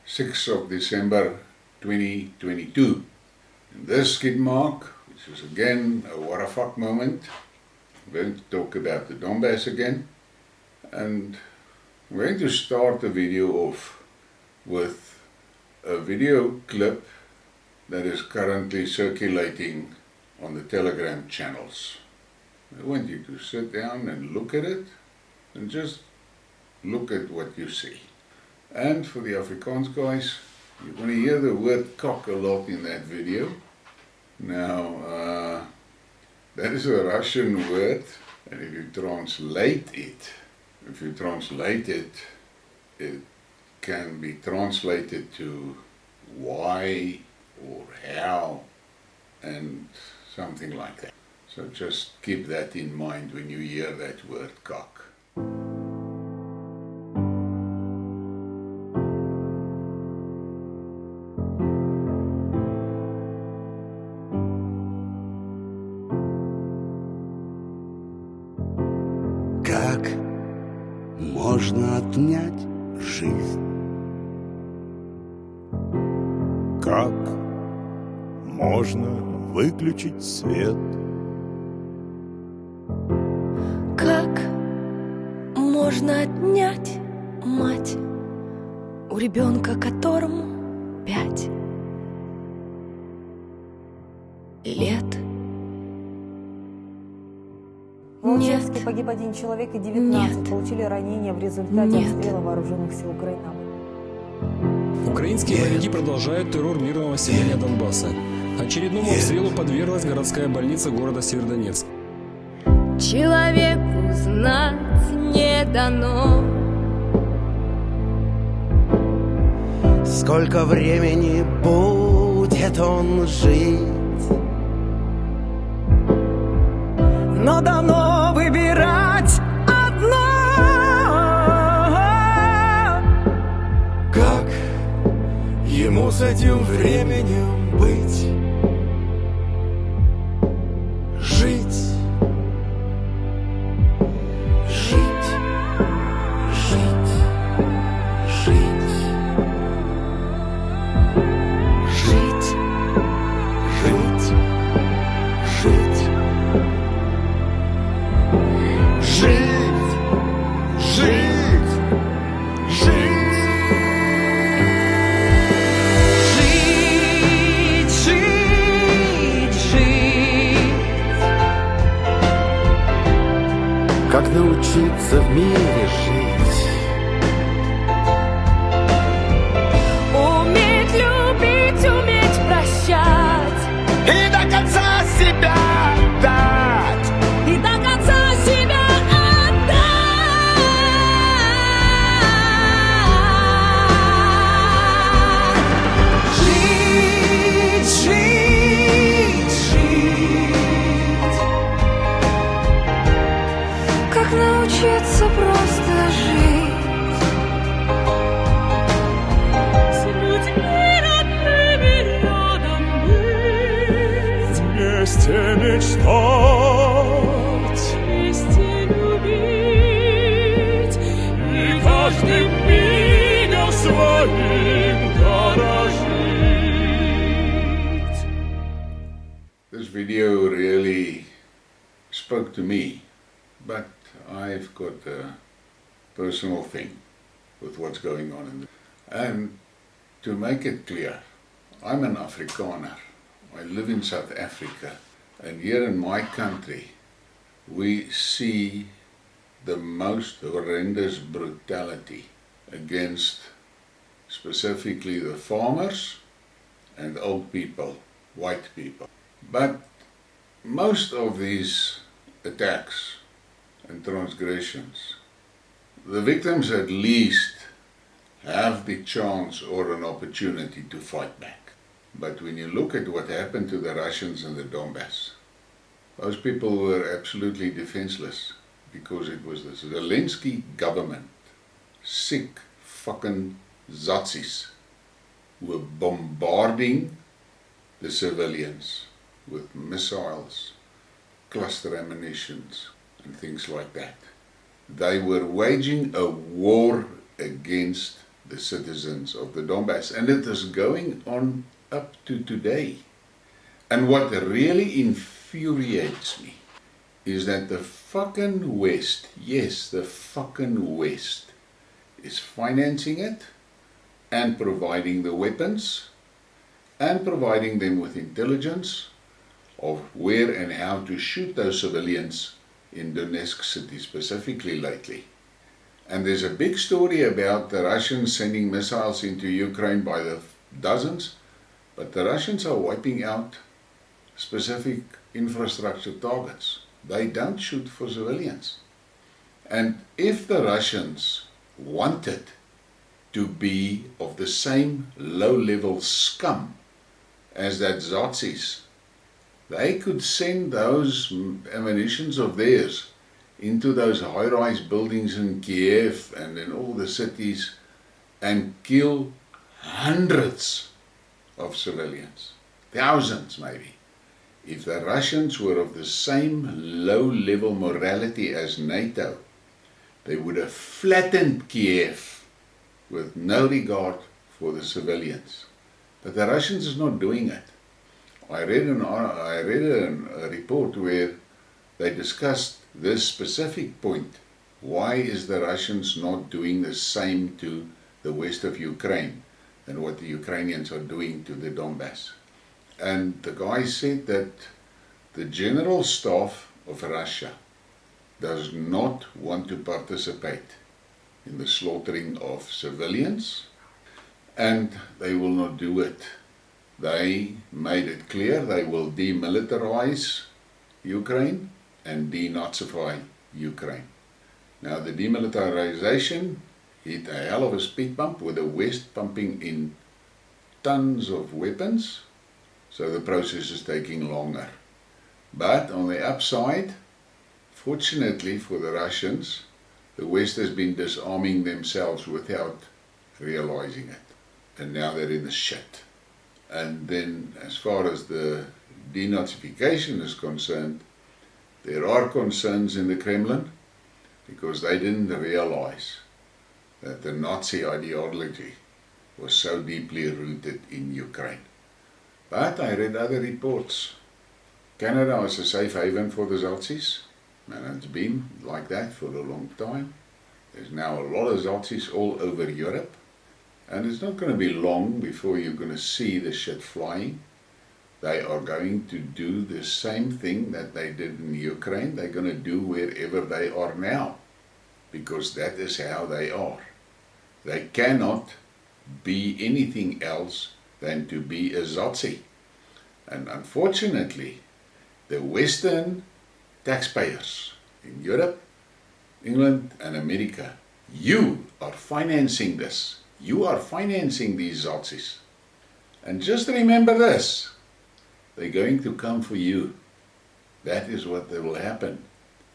6th of December 2022. In this Skidmark, which is again a Warrafak moment, I'm going to talk about the Donbass again, and I'm going to start the video off with a video clip that is currently circulating on the Telegram channels. I want you to sit down and look at it and just look at what you see. And for the Afrikaans guys, you're going to hear the word cock a lot in that video. Now, that is a Russian word, and if you translate it, it can be translated to why or how and something like that. So just keep that in mind when you hear that word cock. Как можно отнять жизнь? Как можно выключить свет? Как можно отнять мать у ребенка, которому 5 лет? В Волчанске погиб 1 человек и 19 получили ранения в результате обстрела вооруженных сил Украины. Украинские боевики продолжают террор мирного населения Донбасса. Очередному обстрелу подверглась городская больница города Северодонецк. Человеку знать не дано. Сколько времени будет он жить? Но дано выбирать одно. Как ему с этим временем быть? Жить. Жить. Жить. Жить. Жить. Жить. Жить. Жить, жить, жить, Жить, жить, жить. Как научиться в мире жить? Уметь любить, уметь прощать. И до конца себя отдать. И до конца себя отдать. Жить, жить, жить. Как научиться просто жить? С людьми родными рядом быть. вместе мечтать, Вместе любить. и каждым мигом своим дорожить. This video really spoke to me, but I've got a personal thing with what's going on in this. And to make it clear, I'm an Afrikaner. I live in South Africa, and here in my country we see the most horrendous brutality against specifically the farmers and old people, white people. But most of these attacks and transgressions, the victims at least have the chance or an opportunity to fight back. But when you look at what happened to the Russians in the Donbass, those people were absolutely defenseless because it was the Zelensky government, sick fucking Zatzis, were bombarding the civilians with missiles, cluster ammunitions and things like that. They were waging a war against the citizens of the Donbass. And it is going on up to today. And what really infuriates me is that the fucking West, yes, the fucking West, is financing it and providing the weapons and providing them with intelligence of where and how to shoot those civilians in Donetsk city specifically lately. And there's a big story about the Russians sending missiles into Ukraine by the dozens, but the Russians are wiping out specific infrastructure targets. They don't shoot for civilians. And if the Russians wanted to be of the same low-level scum as that Nazis, they could send those ammunitions of theirs into those high-rise buildings in Kiev and in all the cities and kill hundreds of civilians, thousands maybe. If the Russians were of the same low-level morality as NATO, they would have flattened Kiev with no regard for the civilians. But the Russians is not doing it. I read a report where they discussed this specific point. Why is the Russians not doing the same to the west of Ukraine than what the Ukrainians are doing to the Donbass? And the guy said that the general staff of Russia does not want to participate in the slaughtering of civilians, and they will not do it. They made it clear they will demilitarize Ukraine and denazify Ukraine. Now the demilitarization hit a hell of a speed bump with the West pumping in tons of weapons, so the process is taking longer. But on the upside, fortunately for the Russians, the West has been disarming themselves without realizing it. And now they're in the shit. And then as far as the denazification is concerned, there are concerns in the Kremlin because they didn't realize that the Nazi ideology was so deeply rooted in Ukraine. But I read other reports. Canada is a safe haven for the Nazis, and it's been like that for a long time. There's now a lot of Nazis all over Europe, and it's not going to be long before you're going to see the shit flying. They are going to do the same thing that they did in Ukraine. They're going to do wherever they are now, because that is how they are. They cannot be anything else than to be a Nazi. And unfortunately, the Western taxpayers in Europe, England and America, you are financing this. You are financing these Nazis. And just remember this, they're going to come for you. That is what will happen.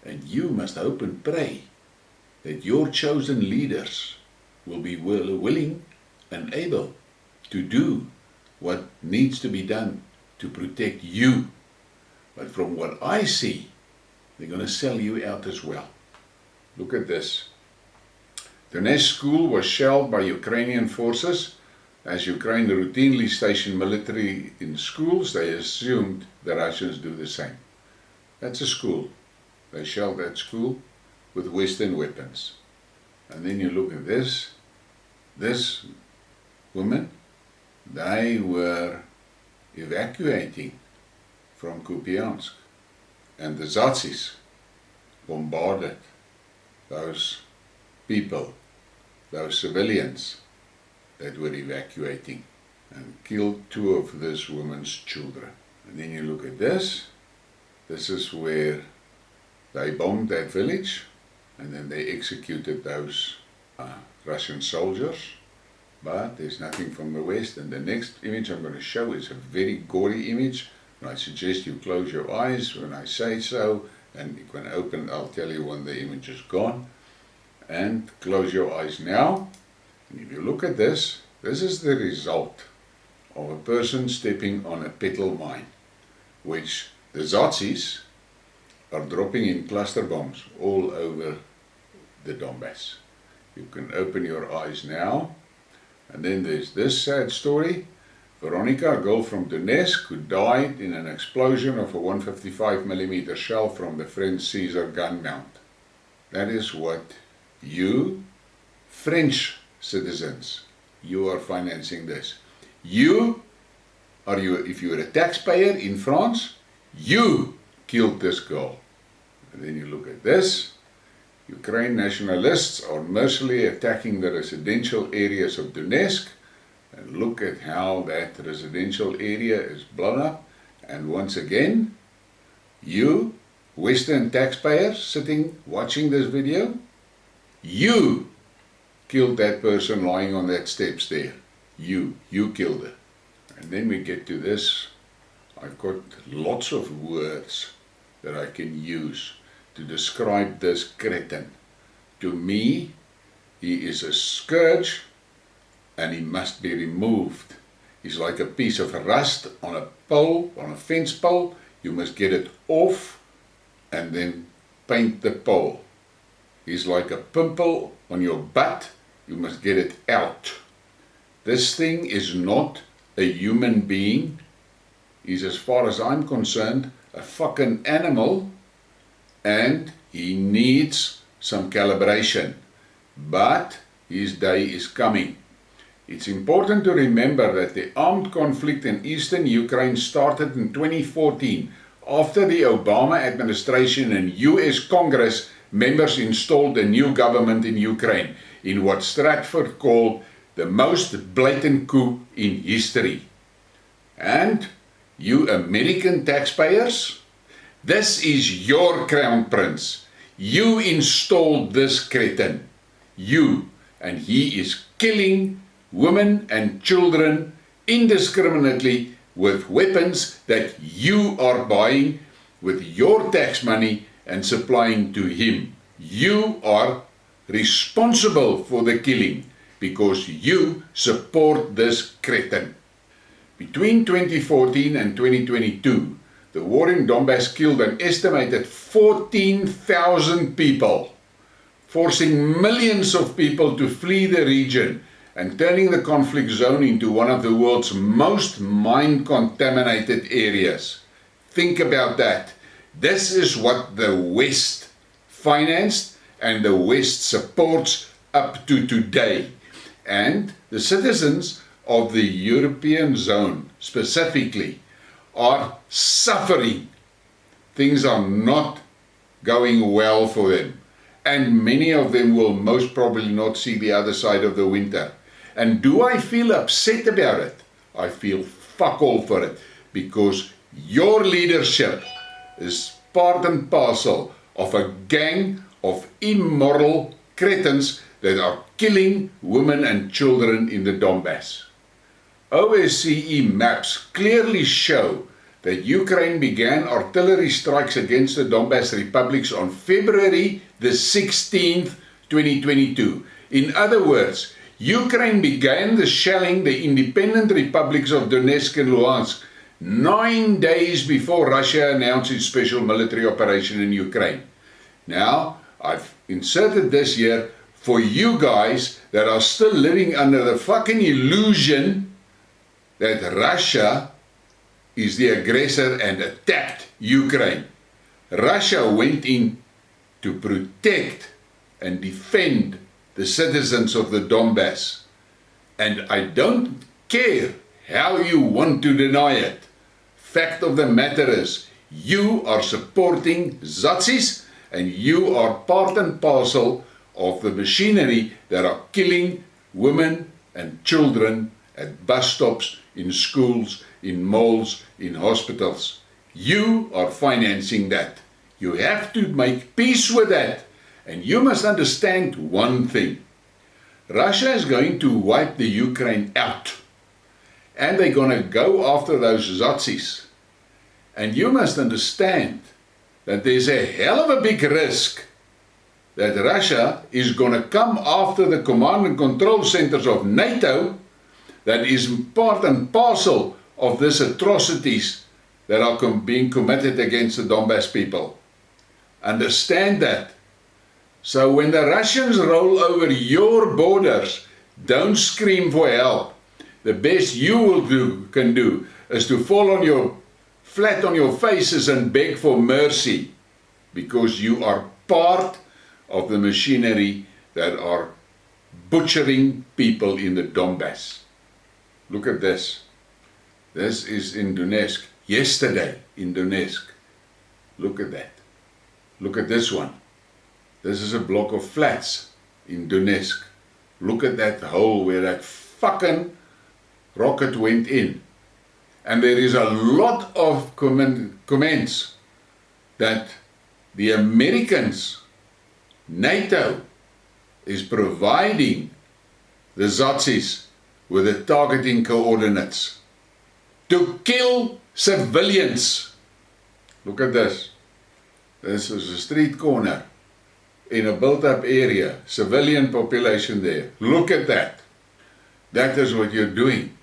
And you must hope and pray that your chosen leaders will be willing and able to do what needs to be done to protect you. But from what I see, they're going to sell you out as well. Look at this. Donetsk school was shelled by Ukrainian forces. As Ukraine routinely stationed military in schools, they assumed the Russians do the same. That's a school. They shelled that school with Western weapons. And then you look at this. This woman, they were evacuating from Kupiansk. And the Nazis bombarded those people, those civilians that were evacuating, and killed 2 of this woman's children. And then you look at this. This is where they bombed that village, and then they executed those Russian soldiers. But there's nothing from the West. And the next image I'm going to show is a very gory image. And I suggest you close your eyes when I say so, and you can open, I'll tell you when the image is gone. And close your eyes now. And if you look at this, this is the result of a person stepping on a petrol mine, which the Nazis are dropping in cluster bombs all over the Donbass. You can open your eyes now, And then there's this sad story. Veronica, a girl from Donetsk, who died in an explosion of a 155mm shell from the French Caesar gun mount. That is what you, French citizens, you are financing this. If you're a taxpayer in France, you killed this girl. And then you look at this. Ukraine nationalists are mercilessly attacking the residential areas of Donetsk. And look at how that residential area is blown up. And once again, you, Western taxpayers sitting watching this video, you killed that person lying on that steps there. You killed her. And then we get to this. I've got lots of words that I can use to describe this cretin. To me, he is a scourge and he must be removed. He's like a piece of rust on a pole, on a fence pole. You must get it off and then paint the pole. He's like a pimple on your butt. You must get it out. This thing is not a human being. He's, as far as I'm concerned, a fucking animal, and he needs some calibration. But his day is coming. It's important to remember that the armed conflict in eastern Ukraine started in 2014 after the Obama administration and US Congress members installed a new government in Ukraine in what Stratford called the most blatant coup in history. And you American taxpayers, this is your crown prince. You installed this cretin. You. And he is killing women and children indiscriminately with weapons that you are buying with your tax money and supplying to him. You are responsible for the killing because you support this cretin. Between 2014 and 2022, the war in Donbass killed an estimated 14,000 people, forcing millions of people to flee the region and turning the conflict zone into one of the world's most mine-contaminated areas. Think about that. This is what the West financed and the West supports up to today. And the citizens of the European zone specifically are suffering. Things are not going well for them. And many of them will most probably not see the other side of the winter. And do I feel upset about it? I feel fuck all for it, because your leadership is part and parcel of a gang of immoral cretins that are killing women and children in the Donbass. OSCE maps clearly show that Ukraine began artillery strikes against the Donbass republics on February the 16th, 2022. In other words, Ukraine began the shelling the independent republics of Donetsk and Luhansk 9 days before Russia announced its special military operation in Ukraine. Now, I've inserted this here for you guys that are still living under the fucking illusion that Russia is the aggressor and attacked Ukraine. Russia went in to protect and defend the citizens of the Donbass. And I don't care how you want to deny it. Fact of the matter is, you are supporting Nazis and you are part and parcel of the machinery that are killing women and children at bus stops, in schools, in malls, in hospitals. You are financing that. You have to make peace with that. And you must understand one thing. Russia is going to wipe the Ukraine out. And they're going to go after those Nazis. And you must understand that there's a hell of a big risk that Russia is going to come after the command and control centers of NATO that is part and parcel of these atrocities that are being committed against the Donbass people. Understand that. So when the Russians roll over your borders, Don't scream for help. The best you can do is to fall flat on your faces and beg for mercy, because you are part of the machinery that are butchering people in the Donbass. Look at this. This is in Donetsk. Yesterday in Donetsk. Look at that. Look at this one. This is a block of flats in Donetsk. Look at that hole where that fucking rocket went in. And there is a lot of comments that the Americans, NATO, is providing the Nazis with the targeting coordinates to kill civilians. Look at this. This is a street corner in a built-up area, civilian population there. Look at that. That is what you're doing.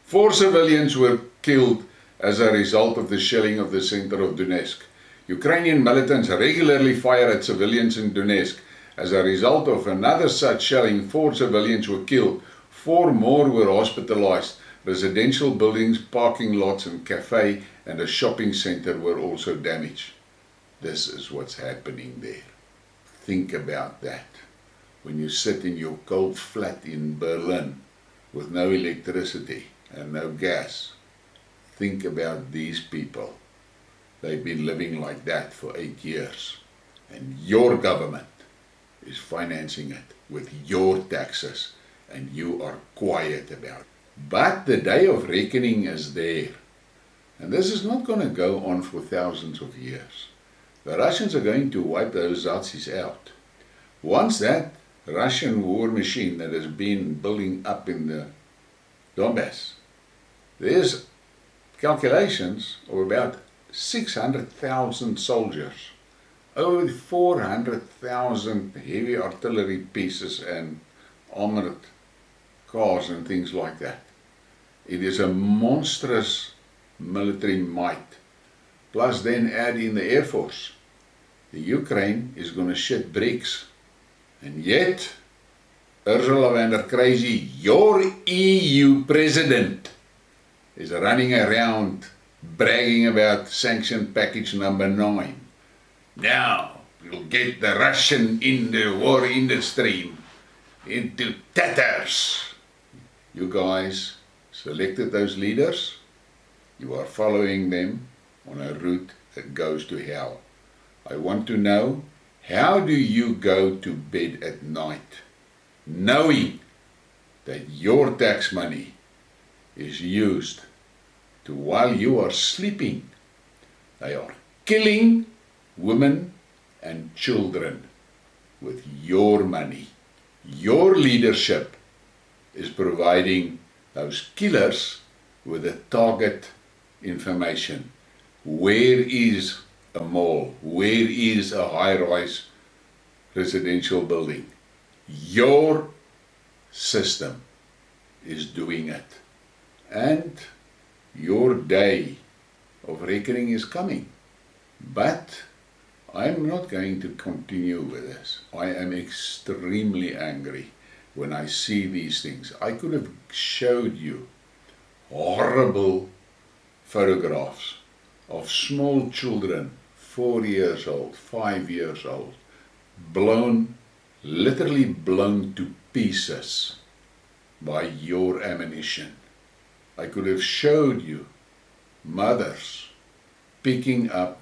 4 civilians were killed as a result of the shelling of the center of Donetsk. Ukrainian militants regularly fire at civilians in Donetsk. As a result of another such shelling, 4 civilians were killed. 4 more were hospitalized. Residential buildings, parking lots, and cafe and a shopping center were also damaged. This is what's happening there. Think about that. When you sit in your cold flat in Berlin with no electricity and no gas, think about these people. They've been living like that for 8 years. And your government is financing it with your taxes, and you are quiet about it. But the day of reckoning is there. And this is not going to go on for thousands of years. The Russians are going to wipe those Nazis out. Once that Russian war machine that has been building up in the Donbass, there's calculations of about 600,000 soldiers, over 400,000 heavy artillery pieces and armored cars and things like that. It is a monstrous military might. Plus then add in the Air Force. The Ukraine is going to shit bricks. And yet, Ursula von der Crazy, your EU president, is running around bragging about sanction package number 9. Now, we'll get the Russian in the war industry into tatters. You guys selected those leaders. You are following them on a route that goes to hell. I want to know, how do you go to bed at night knowing that your tax money is used to, while you are sleeping, they are killing women and children with your money? Your leadership is providing those killers with the target information. Where is a mall? Where is a high-rise residential building? Your system is doing it. And your day of reckoning is coming. But I'm not going to continue with this. I am extremely angry when I see these things. I could have showed you horrible photographs of small children, 4 years old, 5 years old, blown, literally blown to pieces by your ammunition. I could have showed you mothers picking up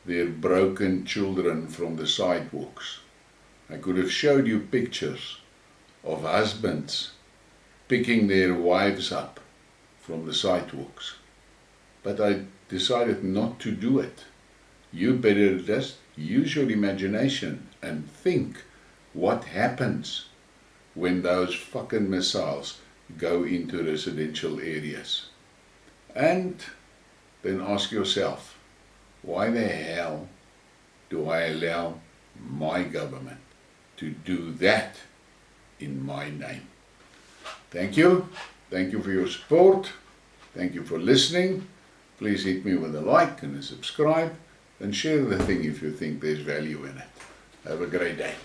their broken children from the sidewalks. I could have showed you pictures of husbands picking their wives up from the sidewalks. But I decided not to do it. You better just use your imagination and think what happens when those fucking missiles go into residential areas. And then ask yourself, why the hell do I allow my government to do that in my name? Thank you. Thank you for your support. Thank you for listening. Please hit me with a like and a subscribe, and share the thing if you think there's value in it. Have a great day.